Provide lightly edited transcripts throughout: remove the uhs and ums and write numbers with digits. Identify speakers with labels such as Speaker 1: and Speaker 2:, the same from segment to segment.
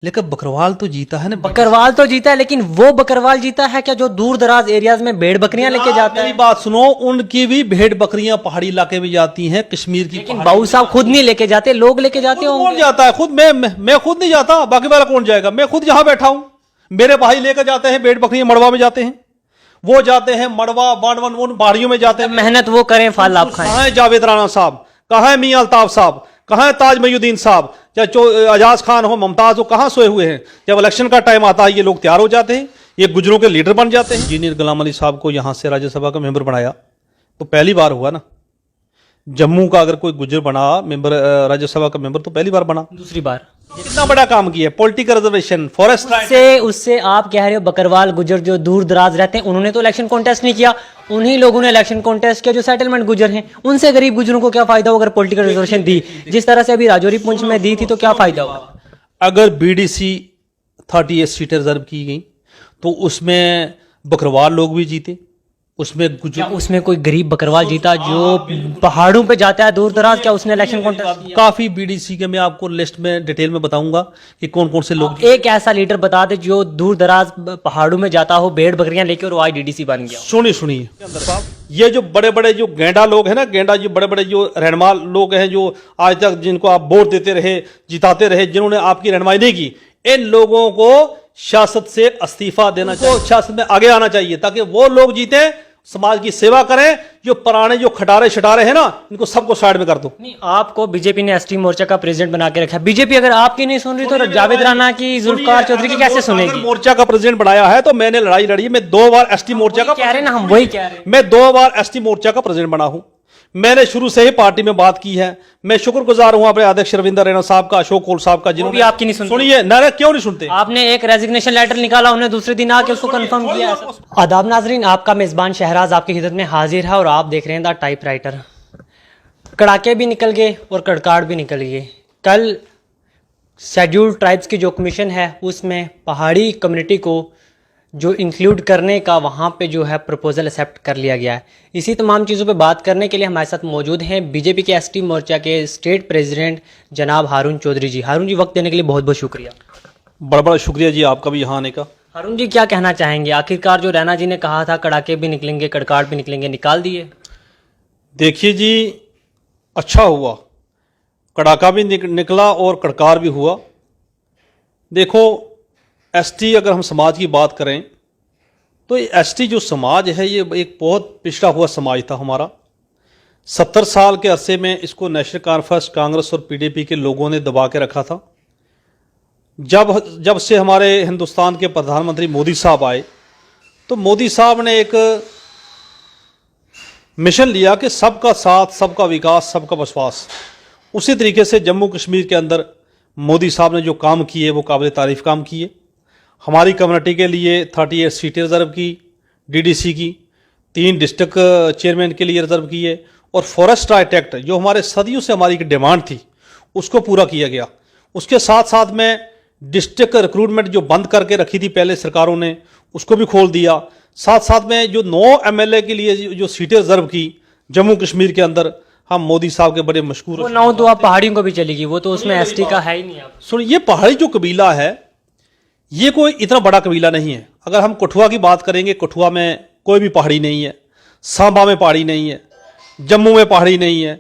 Speaker 1: लेकिन बकरवाल तो जीता है ना।
Speaker 2: बकरवाल तो जीता है, लेकिन वो बकरवाल जीता है क्या जो दूर दराज एरियाज में भेड़ बकरियां लेके जाता
Speaker 1: मेरी
Speaker 2: है?
Speaker 1: बात सुनो, उनकी भी भेड़ बकरियां पहाड़ी इलाके में जाती हैं, कश्मीर की
Speaker 2: लेकिन बाबू साहब खुद नहीं लेके जाते, लोग लेके जाते
Speaker 1: कौन
Speaker 2: होंगे।
Speaker 1: जाता है? खुद मैं खुद नहीं जाता, बाकी वाला कौन जाएगा? मैं खुद यहाँ बैठा हूं, मेरे भाई लेकर जाते हैं भेड़ बकरियां, मड़वा में जाते हैं, वो जाते हैं मड़वा बाड़वन, उन पहाड़ियों में जाते हैं।
Speaker 2: मेहनत वो करें, फल आप खाएं।
Speaker 1: कहाँ है जावेद राणा साहब, कहाँ है मियां अल्ताफ साहब, कहाँ है ताज मयूद्दीन साहब, चाहे अजाज खान हो, मुमताज हो, कहाँ सोए हुए हैं? जब इलेक्शन का टाइम आता है ये लोग तैयार हो जाते हैं, ये गुजरों के लीडर बन जाते हैं। इंजीनियर गुलाम अली साहब को यहां से राज्यसभा का मेंबर बनाया तो पहली बार हुआ ना। जम्मू का अगर कोई गुजर बना मेंबर, राज्यसभा का मेंबर, तो पहली बार बना।
Speaker 2: दूसरी बार
Speaker 1: कितना बड़ा काम किया, पॉलिटिकल रिजर्वेशन, फॉरेस्ट राइट।
Speaker 2: उससे आप कह रहे हो बकरवाल गुजर जो दूर दराज रहते हैं उन्होंने तो इलेक्शन कॉन्टेस्ट नहीं किया, उन्हीं लोगों ने इलेक्शन कॉन्टेस्ट किया जो सेटलमेंट गुजर हैं। उनसे गरीब गुजरों को क्या फायदा होगा अगर पॉलिटिकल रिजर्वेशन दी, जिस तरह से अभी राजौरी पुंछ में दी थी, तो क्या फायदा होगा?
Speaker 1: अगर बीडीसी 38 सीटें रिजर्व की गई तो उसमें बकरवाल लोग भी जीते, उसमें
Speaker 2: क्या
Speaker 1: गुजर,
Speaker 2: उसमें कोई गरीब बकरवाल जीता जो पहाड़ों पे जाता है दूर दराज? क्या उसने इलेक्शन कॉन्टेस्ट किया?
Speaker 1: काफी बीडीसी के मैं आपको लिस्ट में डिटेल में बताऊंगा कि कौन कौन से लोग।
Speaker 2: एक ऐसा लीडर बता दे जो दूर दराज पहाड़ों में जाता हो भेड़ बकरियां लेके और वो आज डीडीसी बन गया।
Speaker 1: सुनिए ये जो बड़े बड़े जो गेंडा लोग हैं ना, गेंडा जो बड़े बड़े जो रहनुमा लोग हैं, जो आज तक जिनको आप वोट देते रहे, जिताते रहे, जिन्होंने आपकी रहनुमाई नहीं की, इन लोगों को सियासत से इस्तीफा देना चाहिए, सियासत में आगे आना चाहिए ताकि वो लोग जीते, समाज की सेवा करें। जो पुराने जो खटारे शटारे हैं ना, इनको सबको साइड में कर दो।
Speaker 2: नहीं, आपको बीजेपी ने एसटी मोर्चा का प्रेसिडेंट बना के रखा है। बीजेपी अगर आपकी नहीं सुन रही तो जावेद राणा की, जुल्फकार चौधरी की कैसे सुनेगी?
Speaker 1: मोर्चा का प्रेसिडेंट बनाया है तो मैंने लड़ाई लड़ी, मैं 2 बार एसटी मोर्चा का,
Speaker 2: कह रहे ना, हम वही कह रहे हैं।
Speaker 1: मैं 2 बार एसटी मोर्चा का प्रेसिडेंट बना हूं। मैंने शुरू से ही पार्टी में बात की है। मैं शुक्रगुजार हूं अपने अध्यक्ष रविंदर रैना साहब का, अशोक कोल साहब का, जिन्होंने
Speaker 2: भी आपकी नहीं सुनते।
Speaker 1: सुनिए ना, क्यों नहीं सुनते?
Speaker 2: आपने एक रेजिग्नेशन लेटर निकाला, उन्हें दूसरे दिन आके उसको कंफर्म किया। आदाब नाजरीन, आपका मेजबान शहराज आपकी खिदमत में हाजिर है और आप देख रहे हैं द टाइपराइटर। कड़ाके भी निकल गए और कड़काड़ भी निकल गए। कल शेड्यूल्ड ट्राइब्स की जो कमीशन है उसमें पहाड़ी कम्युनिटी को जो इंक्लूड करने का वहाँ पे जो है प्रपोजल एक्सेप्ट कर लिया गया है। इसी तमाम चीज़ों पे बात करने के लिए हमारे साथ मौजूद हैं बीजेपी के एसटी मोर्चा के स्टेट प्रेसिडेंट जनाब हारून चौधरी जी। हारून जी, वक्त देने के लिए बहुत बहुत शुक्रिया।
Speaker 1: बड़ा बड़ा शुक्रिया जी आपका भी यहाँ आने का।
Speaker 2: हारून जी, क्या कहना चाहेंगे? आखिरकार जो रैना जी ने कहा था कड़ाके भी निकलेंगे कड़काड़ भी निकलेंगे, निकाल दिए।
Speaker 1: देखिए जी, अच्छा हुआ, कड़ाका भी निकला और कड़कार भी हुआ। देखो, एसटी अगर हम समाज की बात करें तो एसटी जो समाज है ये एक बहुत पिछड़ा हुआ समाज था हमारा। 70 साल के अरसे में इसको नेशनल कॉन्फ्रेंस, कांग्रेस और पीडीपी के लोगों ने दबा के रखा था। जब से हमारे हिंदुस्तान के प्रधानमंत्री मोदी साहब आए तो मोदी साहब ने एक मिशन लिया कि सबका साथ, सबका विकास, सबका विश्वास। उसी तरीके से जम्मू कश्मीर के अंदर मोदी साहब ने जो काम किए वो काबिल तारीफ काम किए। हमारी कम्युनिटी के लिए 38 सीटें रिजर्व की, डीडीसी की 3 डिस्ट्रिक्ट चेयरमैन के लिए रिजर्व किए, और फॉरेस्ट राइट एक्ट जो हमारे सदियों से हमारी एक डिमांड थी उसको पूरा किया गया। उसके साथ साथ में डिस्ट्रिक्ट रिक्रूटमेंट जो बंद करके रखी थी पहले सरकारों ने, उसको भी खोल दिया। साथ साथ में जो 9 एमएलए के लिए जो सीटें रिजर्व की जम्मू कश्मीर के अंदर, हम मोदी साहब के बड़े मशहूर।
Speaker 2: वो 9 तो आप पहाड़ियों को भी चलेगी, वो तो उसमें एसटी का है ही नहीं। आप
Speaker 1: सुनिए, ये पहाड़ी जो कबीला है ये कोई इतना बड़ा कबीला नहीं है। अगर हम कठुआ की बात करेंगे, कठुआ में कोई भी पहाड़ी नहीं है, सांबा में पहाड़ी नहीं है, जम्मू में पहाड़ी नहीं है,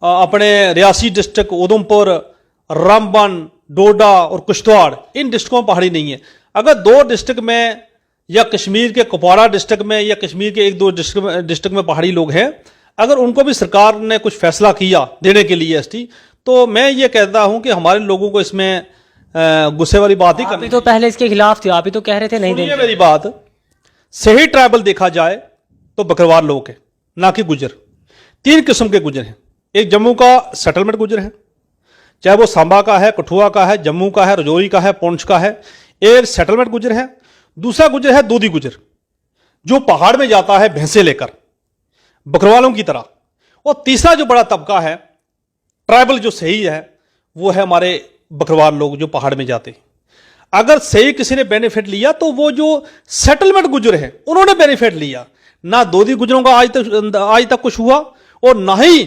Speaker 1: अपने रियासी डिस्ट्रिक्ट उधमपुर, रामबन, डोडा और किश्तवाड़, इन डिस्ट्रिक्टों में पहाड़ी नहीं है। अगर 2 डिस्ट्रिक्ट में या कश्मीर के कुपवाड़ा डिस्ट्रिक्ट में या कश्मीर के 1-2 डिस्ट्रिक्ट में पहाड़ी लोग हैं, अगर उनको भी सरकार ने कुछ फैसला किया देने के लिए एसटी, तो मैं ये कहता हूं कि हमारे लोगों को इसमें गुस्से वाली बात ही करनी।
Speaker 2: तो पहले इसके खिलाफ थे, आप ही तो कह रहे थे नहीं देंगे।
Speaker 1: मेरी बात, सही ट्राइबल देखा जाए तो बकरवाल लोग हैं, ना कि गुजर। 3 किस्म के गुजर हैं। एक जम्मू का सेटलमेंट गुजर है, चाहे वो सांबा का है, कठुआ का है, जम्मू का है, रजौरी का है, पुंछ का है। एक सेटलमेंट गुजर है। दूसरा गुजर है दूधी गुजर, जो पहाड़ में जाता है भैंसे लेकर बकरवालों की तरह। और तीसरा जो बड़ा तबका है ट्राइबल जो सही है, वो है हमारे बकरवाल लोग जो पहाड़ में जाते हैं। अगर सही किसी ने बेनिफिट लिया तो वो जो सेटलमेंट गुजर है उन्होंने बेनिफिट लिया। ना दोधी गुजरों का आज तक कुछ हुआ और ना ही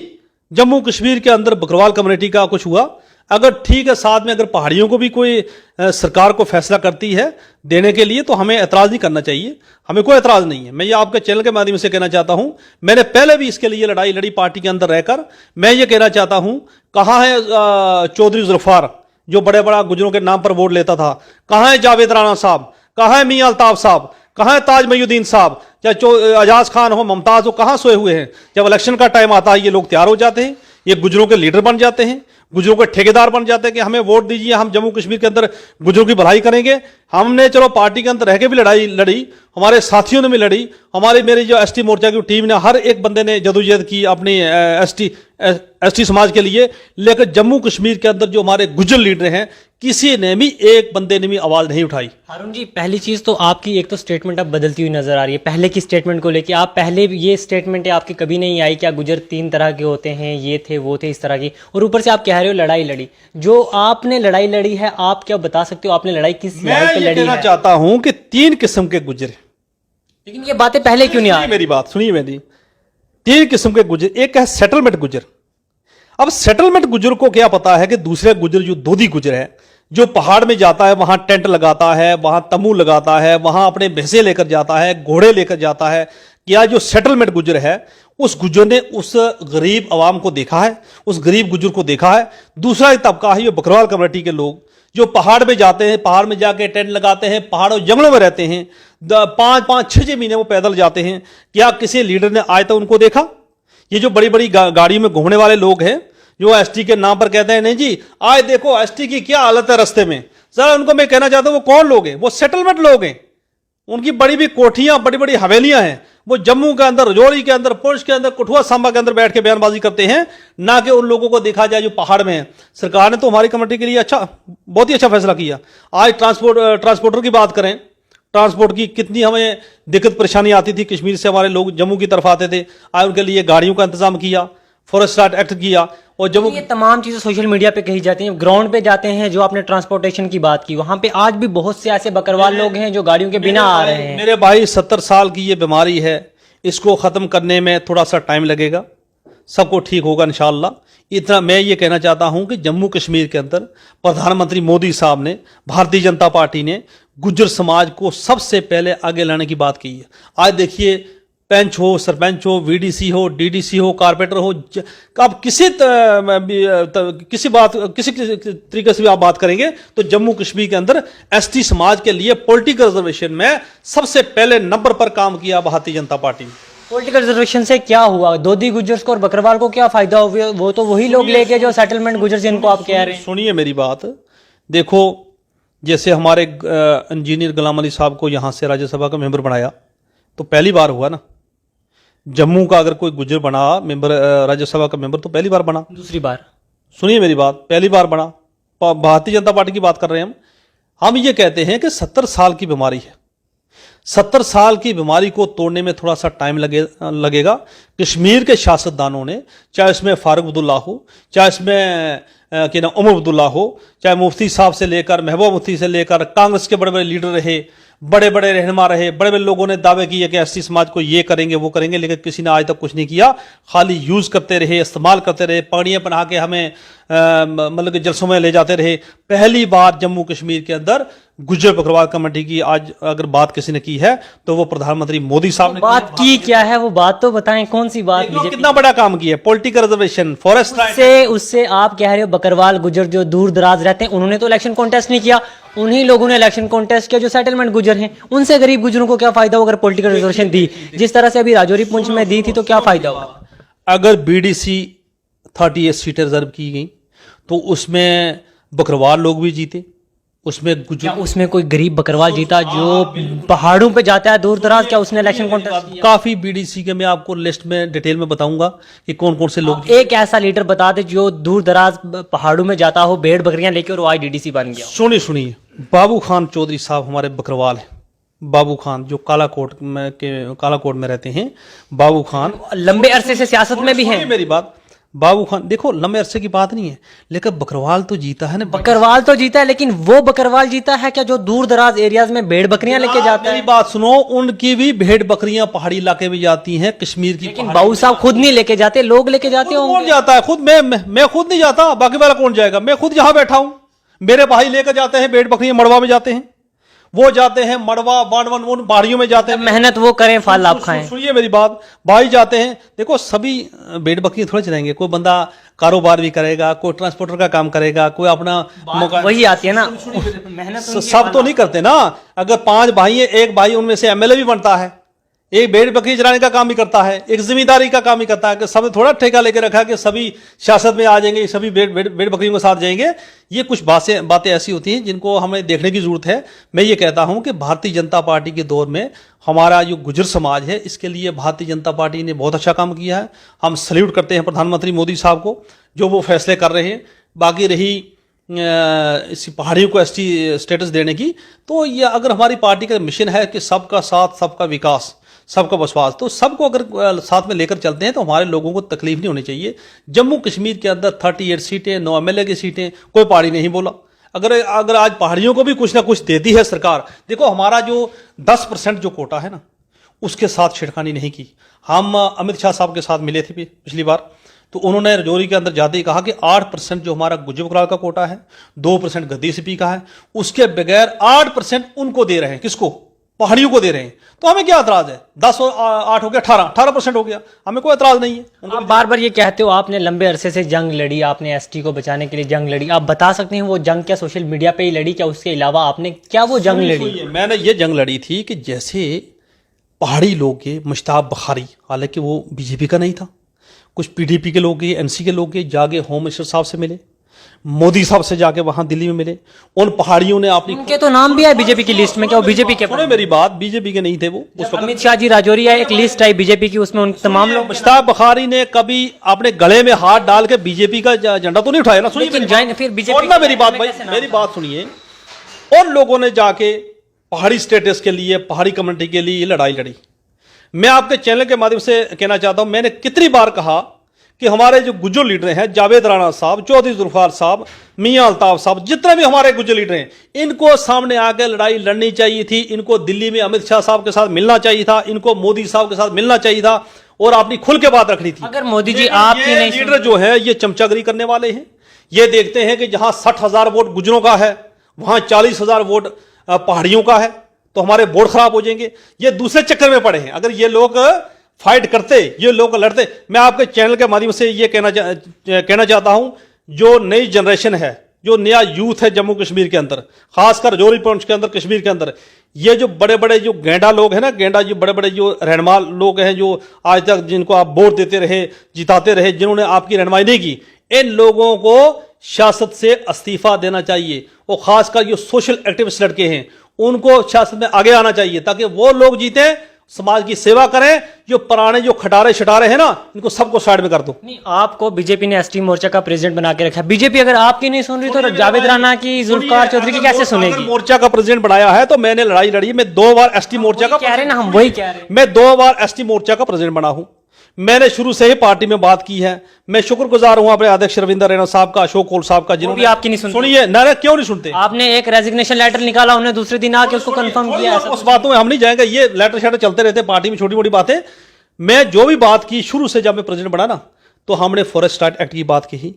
Speaker 1: जम्मू कश्मीर के अंदर बकरवाल कम्युनिटी का कुछ हुआ। अगर ठीक है, साथ में अगर पहाड़ियों को भी कोई सरकार को फैसला करती है देने के लिए, तो हमें ऐतराज नहीं करना चाहिए, हमें कोई ऐतराज नहीं है। मैं ये आपके चैनल के माध्यम से कहना चाहता हूं, मैंने पहले भी इसके लिए लड़ाई लड़ी पार्टी के अंदर रहकर। मैं ये कहना चाहता हूं, कहां है चौधरी जुल्फार जो बड़े बड़ा गुजरों के नाम पर वोट लेता था, कहां है जावेद राणा साहब, कहां है मियां अल्ताफ साहब, कहां है ताज मयूद्दीन साहब, चाहे अजाज खान हो, मुमताज हो, कहां सोए हुए हैं? जब इलेक्शन का टाइम आता है ये लोग तैयार हो जाते हैं, ये गुजरों के लीडर बन जाते हैं, गुजरों के ठेकेदार बन जाते हैं कि हमें वोट दीजिए, हम जम्मू कश्मीर के अंदर गुजरों की भलाई करेंगे। हमने चलो पार्टी के अंदर रह के भी लड़ाई लड़ी, हमारे साथियों ने भी लड़ी, हमारी मेरी जो एसटी मोर्चा की टीम ने, हर एक बंदे ने जदोजहद की अपनी एसटी समाज के लिए। लेकिन जम्मू कश्मीर के अंदर जो हमारे गुजर लीडर हैं, किसी ने भी, एक बंदे ने भी आवाज नहीं उठाई।
Speaker 2: हारून जी, पहली चीज तो आपकी एक तो स्टेटमेंट अब बदलती हुई नजर आ रही है। पहले की स्टेटमेंट को लेके आप पहले ये स्टेटमेंट आपकी कभी नहीं आई क्या गुजर 3 तरह के होते हैं, ये थे वो थे इस तरह की, और ऊपर से आप कह रहे हो लड़ाई लड़ी। जो आपने लड़ाई लड़ी है, आप क्या बता सकते हो आपने लड़ाई किस लेवल पे लड़ी
Speaker 1: कहना
Speaker 2: है?
Speaker 1: चाहता हूं कि 3 किस्म के गुजर हैं।
Speaker 2: लेकिन ये बातें पहले क्यों नहीं आ रही?
Speaker 1: मेरी बात सुनिए मेरी। 3 किस्म के गुजर, एक है सेटलमेंट गुजर। अब सेटलमेंट गुजर को क्या पता है कि दूसरे गुजर जो दोधी गुजर है, जो पहाड़ में जाता है, वहां टेंट लगाता है, वहां तंबू लगाता है, वहां अपने भैंसे लेकर जाता है, घोड़े लेकर जाता है, क्या जो सेटलमेंट गुजर है, उस गुजर ने उस गरीब आवाम को देखा है, उस गरीब गुजर को देखा है। दूसरा एक तबका है, ये बकरवाल कम्युनिटी के लोग जो पहाड़ में जाते हैं, पहाड़ में जाके टेंट लगाते हैं, पहाड़ों जंगलों में रहते हैं, 5-5, 6-6 महीने वो पैदल जाते हैं। क्या किसी लीडर ने आज तक उनको देखा? ये जो बड़ी बड़ी गाड़ियों में घूमने वाले लोग हैं, जो एसटी के नाम पर कहते हैं नहीं जी आज देखो एसटी की क्या हालत है रास्ते में, जरा उनको मैं कहना चाहता हूं वो कौन लोग हैं? वो सेटलमेंट लोग हैं। उनकी बड़ी बड़ी कोठियां, बड़ी बड़ी हवेलियां हैं। वो जम्मू के अंदर, रजौरी के अंदर, पुंछ के अंदर, कठुआ सांबा के अंदर बैठ के बयानबाजी करते हैं, ना कि उन लोगों को देखा जाए जो पहाड़ में है। सरकार ने तो हमारी कमेटी के लिए बहुत ही अच्छा फैसला किया। आज ट्रांसपोर्टर की बात करें, ट्रांसपोर्ट की कितनी हमें दिक्कत परेशानी आती थी, कश्मीर से हमारे लोग जम्मू की तरफ आते थे, आज उनके लिए गाड़ियों का इंतजाम किया, फॉरेस्ट एक्ट किया। और जम्मू
Speaker 2: ये तमाम चीजें सोशल मीडिया पे कही जाती हैं, ग्राउंड पे जाते हैं, जो आपने ट्रांसपोर्टेशन की बात की, वहां पे आज भी बहुत से ऐसे बकरवाल लोग हैं जो गाड़ियों के बिना आ रहे हैं।
Speaker 1: मेरे भाई 70 साल की ये बीमारी है, इसको खत्म करने में थोड़ा सा टाइम लगेगा, सबको ठीक होगा इंशाअल्लाह। इतना मैं ये कहना चाहता हूं कि जम्मू कश्मीर के अंदर प्रधानमंत्री मोदी साहब ने, भारतीय जनता पार्टी ने गुज्जर समाज को सबसे पहले आगे लाने की बात की है। आज देखिए, पंच हो, सरपंच हो, वीडीसी हो, डीडीसी हो, कारपोरेटर हो, आप किसी तरीके से भी आप बात करेंगे तो जम्मू कश्मीर के अंदर एसटी समाज के लिए पॉलिटिकल रिजर्वेशन में सबसे पहले नंबर पर काम किया भारतीय जनता पार्टी ने।
Speaker 2: पॉलिटिकल रिजर्वेशन से क्या हुआ? दोधी गुजर्स को और बकरवाल को क्या फायदा हुआ? वो तो वही लोग लेके जो सेटलमेंट गुजर जिनको आप कह रहे हैं।
Speaker 1: सुनिए मेरी बात, देखो जैसे हमारे इंजीनियर गुलाम अली साहब को यहां से राज्यसभा का मेंबर बनाया तो पहली बार हुआ ना। जम्मू का अगर कोई गुजर बना मेंबर, राज्यसभा का मेंबर, तो पहली बार बना।
Speaker 2: दूसरी बार
Speaker 1: सुनिए मेरी बात, पहली बार बना। भारतीय जनता पार्टी की बात कर रहे हैं हम ये कहते हैं कि 70 साल की बीमारी है, 70 साल की बीमारी को तोड़ने में थोड़ा सा टाइम लगेगा। कश्मीर के सियासतदानों ने, चाहे इसमें फारूक अब्दुल्ला हो, चाहे इसमें कि ना उमर अब्दुल्ला हो, चाहे मुफ्ती साहब से लेकर, महबूबा मुफ्ती से लेकर, कांग्रेस के बड़े बड़े लीडर रहे, बड़े बड़े रहनुमा रहे, बड़े बड़े लोगों ने दावे किए कि एसटी समाज को ये करेंगे वो करेंगे, लेकिन किसी ने आज तक कुछ नहीं किया। खाली यूज करते रहे, इस्तेमाल करते रहे, पानियां बना के हमें मतलब कि जलसों में ले जाते रहे। पहली बार जम्मू कश्मीर के अंदर गुज्जर बकरवाल कमेटी की आज अगर बात किसी ने की है तो वो प्रधानमंत्री मोदी साहब ने
Speaker 2: बात की। क्या है वो बात तो बताएं, कौन सी बात?
Speaker 1: कितना बड़ा काम किया, पॉलिटिकल रिजर्वेशन, फॉरेस्ट
Speaker 2: उससे आप कह रहे हो बकरवाल गुजर जो दूर दराज रहते हैं उन्होंने तो इलेक्शन कॉन्टेस्ट नहीं किया, उन्हीं लोगों ने इलेक्शन कॉन्टेस्ट किया जो सेटलमेंट गुजर हैं। उनसे गरीब गुजरों को क्या फायदा हो अगर पॉलिटिकल रिजर्वेशन दी? जिस तरह से अभी राजौरी पुंछ में दी थी तो क्या फायदा हुआ?
Speaker 1: अगर बीडीसी 38 सीटें रिजर्व की गई तो उसमें बकरवाल लोग भी जीते, उसमें
Speaker 2: क्या उसमें कोई गरीब बकरवाल जीता जो पहाड़ों पे जाता है दूर दराज? क्या उसने इलेक्शन कॉन्टेस्ट किया?
Speaker 1: काफी बीडीसी के मैं आपको लिस्ट में डिटेल में बताऊंगा कि कौन कौन से लोग।
Speaker 2: एक ऐसा लीडर बता दे जो दूर दराज पहाड़ों में जाता हो भेड़ बकरियां लेके और वो आई डीडीसी बन गया।
Speaker 1: सुनिए, बाबू खान चौधरी साहब हमारे बकरवाल हैं। बाबू खान जो कालाकोट में रहते हैं, बाबू खान
Speaker 2: लंबे अरसे से सियासत में भी हैं।
Speaker 1: मेरी बात, बाबू खान देखो लंबे अरसे की बात नहीं है, लेकिन बकरवाल तो जीता है ना।
Speaker 2: बकरवाल तो जीता है, लेकिन वो बकरवाल जीता है क्या जो दूर दराज एरियाज में भेड़ बकरियां लेके जाता
Speaker 1: मेरी
Speaker 2: है?
Speaker 1: बात सुनो, उनकी भी भेड़ बकरियां पहाड़ी इलाके में जाती हैं, कश्मीर की।
Speaker 2: लेकिन बाबू साहब खुद नहीं लेके जाते, लोग लेके जाते
Speaker 1: कौन
Speaker 2: होंगे।
Speaker 1: जाता है? खुद मैं खुद नहीं जाता, बाकी वाला कौन जाएगा? मैं खुद यहाँ बैठा हूं, मेरे भाई लेकर जाते हैं भेड़ बकरियां, मड़वा में जाते हैं, वो जाते हैं मड़वा बाड़वन उन पहाड़ियों में जाते हैं।
Speaker 2: मेहनत वो करें, फल आप खाएं।
Speaker 1: सुनिए मेरी बात, भाई जाते हैं। देखो सभी भेड़ बकरी थोड़े चलाएंगे, कोई बंदा कारोबार भी करेगा, कोई ट्रांसपोर्टर का काम करेगा, कोई अपना
Speaker 2: वही आती है ना मेहनत।
Speaker 1: सब तो नहीं करते ना। अगर 5 भाई है, एक भाई उनमें से एमएलए भी बनता है, एक भेड़ बकरी चलाने का काम भी करता है, एक जिम्मेदारी का काम भी करता है। कि सब थोड़ा ठेका लेकर रखा कि सभी सियासत में आ जाएंगे, सभी भेड़ बकरियों के साथ जाएंगे। ये कुछ बातें ऐसी होती हैं जिनको हमें देखने की जरूरत है। मैं ये कहता हूं कि भारतीय जनता पार्टी के दौर में हमारा जो गुजर समाज है, इसके लिए भारतीय जनता पार्टी ने बहुत अच्छा काम किया है। हम सल्यूट करते हैं प्रधानमंत्री मोदी साहब को, जो वो फैसले कर रहे हैं। बाकी रही इस पहाड़ियों को एसटी स्टेटस देने की, तो ये अगर हमारी पार्टी का मिशन है कि सबका साथ, सबका विकास, सबका विश्वास, तो सबको अगर साथ में लेकर चलते हैं तो हमारे लोगों को तकलीफ नहीं होनी चाहिए। जम्मू कश्मीर के अंदर 38 सीटें, 9 एमएलए की सीटें, कोई पहाड़ी नहीं बोला। अगर आज पहाड़ियों को भी कुछ ना कुछ देती है सरकार। देखो हमारा जो 10% जो कोटा है ना, उसके साथ छेड़खानी नहीं की। हम अमित शाह साहब के साथ मिले थे पिछली बार, तो उन्होंने रजौरी के अंदर जाते ही कहा कि 8% जो हमारा गुज्जर बकरवाल का कोटा है, 2% गद्दी सिपी का है, उसके बगैर 8% उनको दे रहे हैं। किसको? पहाड़ियों को दे रहे हैं। तो हमें क्या एतराज है? 10 और 8 हो गया, 18% हो गया, हमें कोई एतराज नहीं है।
Speaker 2: आप बार बार ये कहते हो आपने लंबे अरसे से जंग लड़ी, आपने एसटी को बचाने के लिए जंग लड़ी। आप बता सकते हैं वो जंग क्या सोशल मीडिया पे ही लड़ी, क्या उसके अलावा आपने क्या वो जंग लड़ी?
Speaker 1: मैंने ये जंग लड़ी थी कि जैसे पहाड़ी लोग के मुश्ताक बुखारी, हालांकि वो बीजेपी का नहीं था, कुछ पीडीपी के लोग, एनसी के लोग जाके होम मिनिस्टर साहब से मिले, मोदी साहब से जाके वहां दिल्ली में मिले। उन पहाड़ियों ने अपनी,
Speaker 2: उनके तो नाम भी है बीजेपी की लिस्ट में, क्या वो बीजेपी के?
Speaker 1: सुने मेरी बात, बीजेपी के नहीं थे वो उस वक्त।
Speaker 2: अमित शाह जी राजौरी है, एक लिस्ट आई बीजेपी की, उसमें उन तमाम लोग।
Speaker 1: मुश्ताक बुखारी ने कभी अपने गले में हाथ डाल के बीजेपी का झंडा तो नहीं उठाया ना। सुनिए
Speaker 2: फिर बीजेपी
Speaker 1: मेरी बात सुनिए। और लोगों ने जाके पहाड़ी स्टेटस के लिए, पहाड़ी कम्युनिटी के लिए लड़ाई लड़ी। मैं आपके चैनल के माध्यम से कहना चाहता हूं, मैंने कितनी बार कहा कि हमारे जो गुज्जर लीडर हैं, जावेद राणा साहब, चौधरी जुल्फिकार साहब, मियां अल्ताफ साहब, जितने भी हमारे गुज्जर लीडर हैं, इनको सामने आकर लड़ाई लड़नी चाहिए थी। इनको दिल्ली में अमित शाह साहब के साथ मिलना चाहिए था, इनको मोदी साहब के साथ मिलना चाहिए था और अपनी खुल के बात रखनी थी।
Speaker 2: अगर मोदी जी आपकी नहीं,
Speaker 1: लीडर जो है ये चमचागिरी करने वाले हैं। ये देखते हैं कि जहां 60,000 वोट गुज्जरों का है, वहां 40,000 वोट पहाड़ियों का है, तो हमारे वोट खराब हो जाएंगे। ये दूसरे चक्कर में पड़े हैं। अगर ये लोग फाइट करते, ये लोग लड़ते। मैं आपके चैनल के माध्यम से ये कहना चाहता हूं, जो नई जनरेशन है, जो नया यूथ है जम्मू कश्मीर के अंदर, खासकर राजौरी पहुंच के अंदर, कश्मीर के अंदर, ये जो बड़े बड़े जो गेंडा लोग हैं ना, गेंडा जो बड़े बड़े जो रहनुमा लोग हैं, जो आज तक जिनको आप वोट देते रहे, जिताते रहे, जिन्होंने आपकी रहनुमाई नहीं की, इन लोगों को सियासत से इस्तीफा देना चाहिए। और खासकर जो सोशल एक्टिविस्ट लड़के हैं, उनको सियासत में आगे आना चाहिए, ताकि वो लोग जीते, समाज की सेवा करें। जो पुराने जो खटारे शटारे हैं ना, इनको सबको साइड में कर दो।
Speaker 2: नहीं, आपको बीजेपी ने एसटी मोर्चा का प्रेसिडेंट बना के रखा है। बीजेपी अगर आपकी नहीं सुन रही तो जावेद राणा की, जुल्फिकार चौधरी की कैसे सुनेगी?
Speaker 1: मोर्चा का प्रेसिडेंट बनाया है तो मैंने लड़ाई लड़ी। मैं 2 बार एसटी मोर्चा का
Speaker 2: कह रहे ना, हम वही कह रहे हैं।
Speaker 1: मैं 2 बार एसटी मोर्चा का प्रेसिडेंट बना हूं। मैंने शुरू से ही पार्टी में बात की है। मैं शुक्रगुजार हूं अपने अध्यक्ष रविंदर रैना साहब का, अशोक कोल साहब का, जिन्होंने
Speaker 2: आपकी नहीं सुनते।
Speaker 1: सुनिए ना, क्यों नहीं सुनते?
Speaker 2: आपने एक रेजिग्नेशन लेटर निकाला, उन्हें दूसरे दिन आके उसको कंफर्म किया।
Speaker 1: उस बातों में हम नहीं जाएंगे, ये लेटर शेटर चलते रहते पार्टी में, छोटी मोटी बातें। मैं जो भी बात की शुरू से, जब मैं प्रेसिडेंट बना ना, तो हमने फॉरेस्ट राइट एक्ट की बात कही,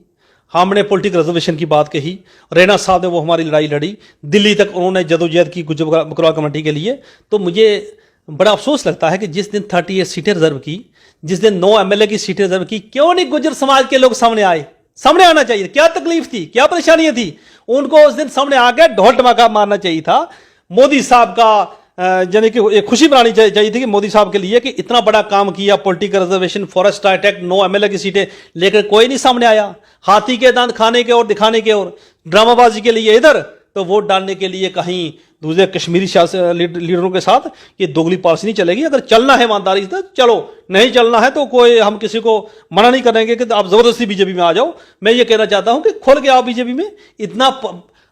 Speaker 1: हमने पॉलिटिकल रिजर्वेशन की बात कही। रैना साहब ने वो हमारी लड़ाई लड़ी, दिल्ली तक उन्होंने जदोजहद की गुज्जर बकरवाल कमेटी के लिए। तो मुझे बड़ा अफसोस लगता है कि जिस दिन 38 सीटें रिजर्व की, जिस दिन 9 एमएलए की सीटें रिजर्व की, क्यों नहीं गुज्जर समाज के लोग सामने आए? सामने आना चाहिए। क्या तकलीफ थी, क्या परेशानियां थी, उनको उस दिन सामने आकर ढोल टमाका मारना चाहिए था। मोदी साहब का यानी कि एक खुशी बनानी चाहिए थी कि मोदी साहब के लिए कि इतना बड़ा काम किया, political reservation, forest right act, 9 MLA की सीटें, लेकर कोई नहीं सामने आया। हाथी के दांत खाने के और दिखाने के और ड्रामाबाजी के लिए इधर, तो वोट डालने के लिए कहीं दूसरे कश्मीरी लीडरों के साथ। ये दोगली पॉलिसी नहीं चलेगी। अगर चलना है ईमानदारी से तो चलो, नहीं चलना है तो कोई, हम किसी को मना नहीं करेंगे कि आप जबरदस्ती बीजेपी में आ जाओ। मैं ये कहना चाहता हूं कि खोल के आओ बीजेपी में। इतना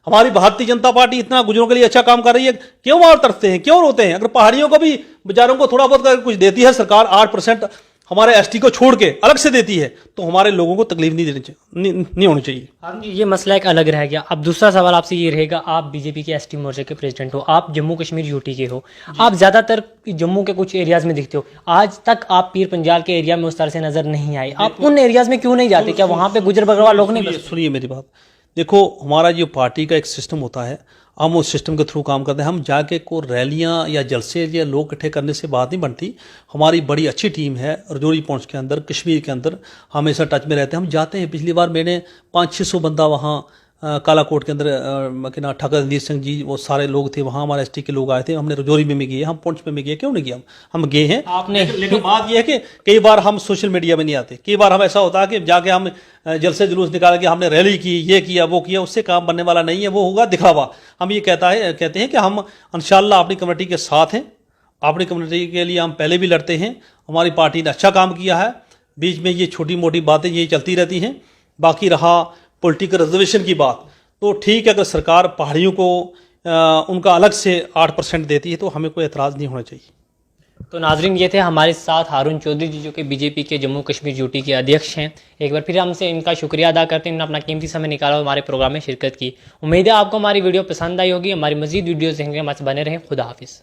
Speaker 1: हमारी भारतीय जनता पार्टी इतना गुजरों के लिए अच्छा काम कर रही है, क्यों और तरसते हैं, क्यों रोते हैं? अगर पहाड़ियों को भी बेचारों को थोड़ा बहुत कुछ देती है सरकार, 8% हमारे एसटी को छोड़ के अलग से देती है तो हमारे लोगों को तकलीफ नहीं देनी चाहिए, नहीं होनी चाहिए।
Speaker 2: हारून जी, ये मसला एक अलग रह गया। अब दूसरा सवाल आपसे ये रहेगा, आप बीजेपी के एसटी मोर्चे के प्रेसिडेंट हो, आप जम्मू कश्मीर यूटी के हो, आप ज़्यादातर जम्मू के कुछ एरियाज़ में दिखते हो, आज तक आप पीर पंजाल के एरिया में उस तरह से नज़र नहीं आए। आप उन एरियाज़ में क्यों नहीं जाते? क्या वहाँ पे गुजर बकरवाल लोग नहीं बसते?
Speaker 1: सुनिए मेरी बात, देखो हमारा जो पार्टी का एक सिस्टम होता है, हम उस सिस्टम के थ्रू काम करते हैं। हम जाके को रैलियां या जलसे या लोग इकट्ठे करने से बात नहीं बनती। हमारी बड़ी अच्छी टीम है रजौरी पहुंच के अंदर, कश्मीर के अंदर हमेशा टच में रहते हैं। हम जाते हैं, पिछली बार मैंने 500-600 बंदा वहाँ कालाकोट के अंदर क्या ठाकुर रणजीत सिंह जी, वो सारे लोग थे वहाँ, हमारे एसटी के लोग आए थे। हमने रजौरी में भी गए, हम पुंछ में भी गए, क्यों नहीं गए? हम गए हैं
Speaker 2: आपने
Speaker 1: लेकिन बात यह है कि कई बार हम सोशल मीडिया में नहीं आते। कई बार हम ऐसा होता है कि जाके हम जलसे जुलूस निकाल के हमने रैली की, ये किया वो किया, उससे काम बनने वाला नहीं है, वो होगा दिखावा। हम ये कहते हैं कि हम इंशाल्लाह अपनी कम्युनिटी के साथ हैं, अपनी कम्युनिटी के लिए हम पहले भी लड़ते हैं। हमारी पार्टी ने अच्छा काम किया है, बीच में ये छोटी मोटी बातें ये चलती रहती हैं। बाकी रहा पॉलिटिकल रिजर्वेशन की बात, तो ठीक है, अगर सरकार पहाड़ियों को उनका अलग से 8% देती है तो हमें कोई एतराज़ नहीं होना चाहिए।
Speaker 2: तो नाजरीन, ये थे हमारे साथ हारून चौधरी जी, जो कि बीजेपी के जम्मू कश्मीर यूटी के अध्यक्ष हैं। एक बार फिर हमसे इनका शुक्रिया अदा करते हैं, इन्होंने अपना कीमती समय निकाला और हमारे प्रोग्राम में शिरकत की। उम्मीद है आपको हमारी वीडियो पसंद आई होगी। हमारी मजीद वीडियोज़ देखने के लिए हमारे बने रहें। खुदा हाफिज़।